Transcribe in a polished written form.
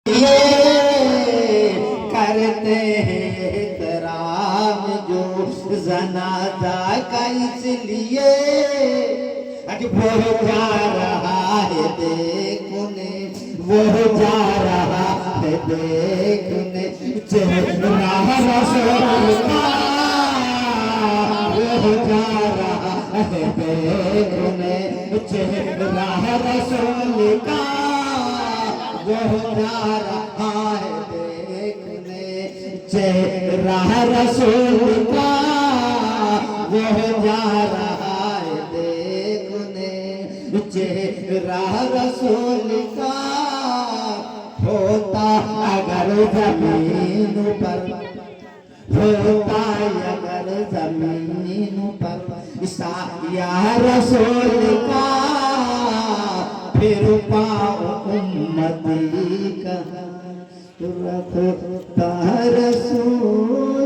ये करते हैं एहतराम जो जनाजा का, इसलिए आज वो जा रहा है देखने, वो जा रहा है देखने चेहरा रसूल का, वो जा रहा है देखने चेहरा रसूल का, वो जा रहा है देखने चेहरा रसूल का, वो जा रहा है देखने चेहरा रसूल का। होता अगर जमीन पर, होता अगर जमीन पर या रसूल का, फिर पाओ उम्मती का रखता रसूल